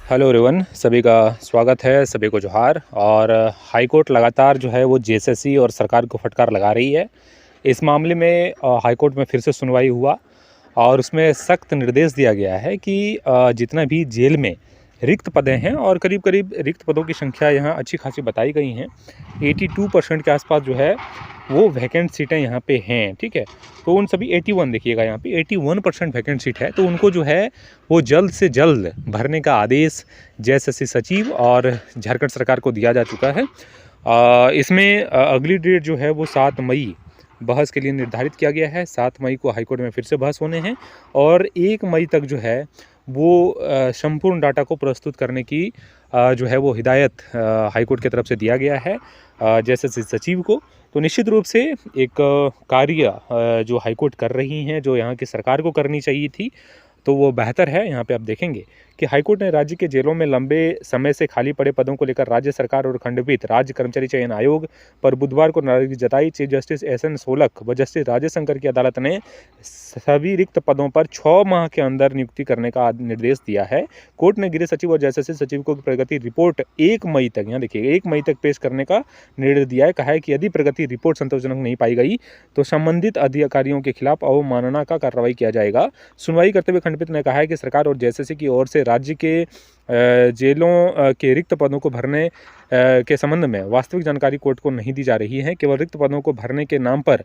Hello everyone, सभी का स्वागत है, सभी को जोहार। और हाई कोर्ट लगातार जो है वो जेएसएससी और सरकार को फटकार लगा रही है। इस मामले में हाई कोर्ट में फिर से सुनवाई हुआ और उसमें सख्त निर्देश दिया गया है कि जितना भी जेल में रिक्त पदें हैं और करीब करीब रिक्त पदों की संख्या यहाँ अच्छी खासी बताई गई हैं। 82% के आसपास जो है वो वैकेंट सीटें यहाँ पे हैं, ठीक है। तो उन सभी 81 देखिएगा, यहाँ पे 81% वैकेंट सीट है, तो उनको जो है वो जल्द से जल्द भरने का आदेश जेएसएससी सचिव और झारखंड सरकार को दिया जा चुका है। इसमें अगली डेट जो है वो 7 मई बहस के लिए निर्धारित किया गया है। 7 मई को हाईकोर्ट में फिर से बहस होने हैं और 1 मई तक जो है वो संपूर्ण डाटा को प्रस्तुत करने की जो है वो हिदायत हाईकोर्ट की तरफ से दिया गया है जेएसएससी सचिव को। तो निश्चित रूप से एक कार्य जो हाईकोर्ट कर रही हैं, जो यहाँ की सरकार को करनी चाहिए थी, तो वो बेहतर है। यहाँ पे आप देखेंगे कि हाईकोर्ट ने राज्य के जेलों में लंबे समय से खाली पड़े पदों को लेकर राज्य सरकार और खंडपीठ राज्य कर्मचारी चयन आयोग पर बुधवार को नाराजगी जताई। चीफ जस्टिस एसएन सोलक व जस्टिस राजेश शंकर की अदालत ने सभी रिक्त पदों पर 6 माह के अंदर नियुक्ति करने का निर्देश दिया है। कोर्ट ने गृह सचिव और जेएसएससी सचिव को प्रगति रिपोर्ट 1 मई तक, यहाँ देखिए 1 मई तक पेश करने का निर्देश दिया है। कहा है कि यदि प्रगति रिपोर्ट संतोषजनक नहीं पाई गई तो संबंधित अधिकारियों के खिलाफ अवमानना का कार्रवाई किया जाएगा। सुनवाई करते हुए खंडपीठ ने कहा है कि सरकार और जेएसएससी की ओर से राज्य के जेलों के रिक्त पदों को भरने के संबंध में वास्तविक जानकारी कोर्ट को नहीं दी जा रही है। केवल रिक्त पदों को भरने के नाम पर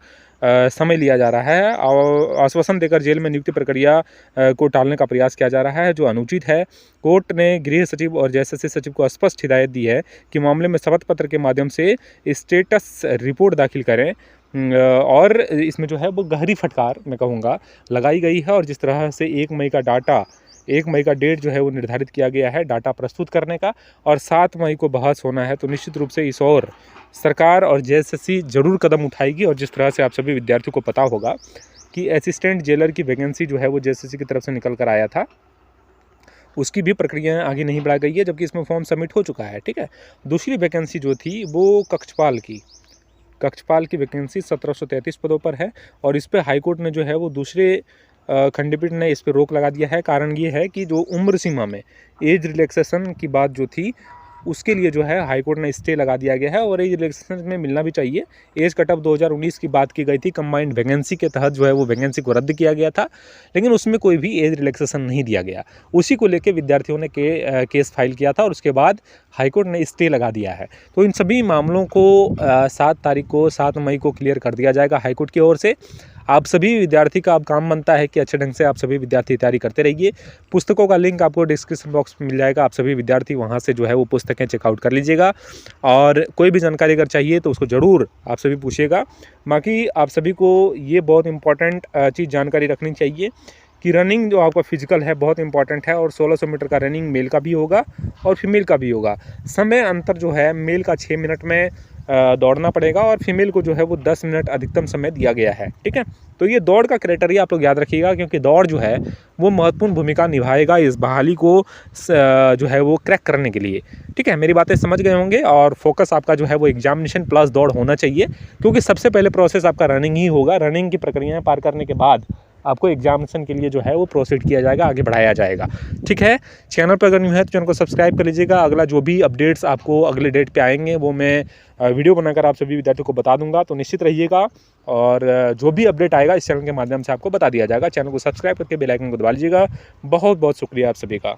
समय लिया जा रहा है और आश्वासन देकर जेल में नियुक्ति प्रक्रिया को टालने का प्रयास किया जा रहा है, जो अनुचित है। कोर्ट ने गृह सचिव और जेएसएससी सचिव को स्पष्ट हिदायत दी है कि मामले में शपथ पत्र के माध्यम से स्टेटस रिपोर्ट दाखिल करें और इसमें जो है वो गहरी फटकार मैं कहूँगा लगाई गई है। और जिस तरह से 1 मई का डेट जो है वो निर्धारित किया गया है डाटा प्रस्तुत करने का, और 7 मई को बहस होना है, तो निश्चित रूप से इस ओर सरकार और जेएसएससी जरूर कदम उठाएगी। और जिस तरह से आप सभी विद्यार्थियों को पता होगा कि असिस्टेंट जेलर की वैकेंसी जो है वो जेएसएससी की तरफ से निकल कर आया था, उसकी भी प्रक्रिया आगे नहीं बढ़ाई गई है, जबकि इसमें फॉर्म सबमिट हो चुका है, ठीक है। दूसरी वैकेंसी जो थी वो कक्षपाल की वैकेंसी 1733 पदों पर है और इस पर हाईकोर्ट ने जो है वो दूसरे खंडपीठ ने इस पर रोक लगा दिया है। कारण ये है कि जो उम्र सीमा में एज रिलैक्सेशन की बात जो थी उसके लिए जो है हाईकोर्ट ने स्टे लगा दिया गया है और एज रिलैक्सेशन में मिलना भी चाहिए। एज कट ऑफ 2019 की बात की गई थी, कंबाइंड वैकेंसी के तहत जो है वो वैकेंसी को रद्द किया गया था, लेकिन उसमें कोई भी एज रिलैक्सेशन नहीं दिया गया। उसी को लेकर विद्यार्थियों ने केस फाइल किया था और उसके बाद हाईकोर्ट ने स्टे लगा दिया है। तो इन सभी मामलों को 7 मई को क्लियर कर दिया जाएगा हाईकोर्ट की ओर से। आप सभी विद्यार्थी का अब काम बनता है कि अच्छे ढंग से आप सभी विद्यार्थी तैयारी करते रहिए। पुस्तकों का लिंक आपको डिस्क्रिप्शन बॉक्स में मिल जाएगा, आप सभी विद्यार्थी वहां से जो है वो पुस्तकें चेकआउट कर लीजिएगा और कोई भी जानकारी अगर चाहिए तो उसको ज़रूर आप सभी पूछिएगा। बाकी आप सभी को ये बहुत इंपॉर्टेंट चीज़ जानकारी रखनी चाहिए कि रनिंग जो आपका फिजिकल है बहुत इंपॉर्टेंट है और 1600 मीटर का रनिंग मेल का भी होगा और फीमेल का भी होगा। समय अंतर जो है मेल का 6 मिनट में दौड़ना पड़ेगा और फीमेल को जो है वो 10 मिनट अधिकतम समय दिया गया है, ठीक है। तो ये दौड़ का क्राइटेरिया आप लोग याद रखिएगा, क्योंकि दौड़ जो है वो महत्वपूर्ण भूमिका निभाएगा इस बहाली को जो है वो क्रैक करने के लिए, ठीक है। मेरी बातें समझ गए होंगे और फोकस आपका जो है वो एग्जामिनेशन प्लस दौड़ होना चाहिए, क्योंकि सबसे पहले प्रोसेस आपका रनिंग ही होगा। रनिंग की प्रक्रियाएँ पार करने के बाद आपको एग्जामिनेशन के लिए जो है वो प्रोसीड किया जाएगा, आगे बढ़ाया जाएगा, ठीक है। चैनल पर अगर न्यू है तो चैनल को सब्सक्राइब कर लीजिएगा। अगला जो भी अपडेट्स आपको अगले डेट पे आएंगे वो मैं वीडियो बनाकर आप सभी विद्यार्थियों को बता दूंगा, तो निश्चित रहिएगा। और जो भी अपडेट आएगा इस चैनल के माध्यम से आपको बता दिया जाएगा। चैनल को सब्सक्राइब करके बेल आइकन को दबा लीजिएगा। बहुत बहुत शुक्रिया आप सभी का।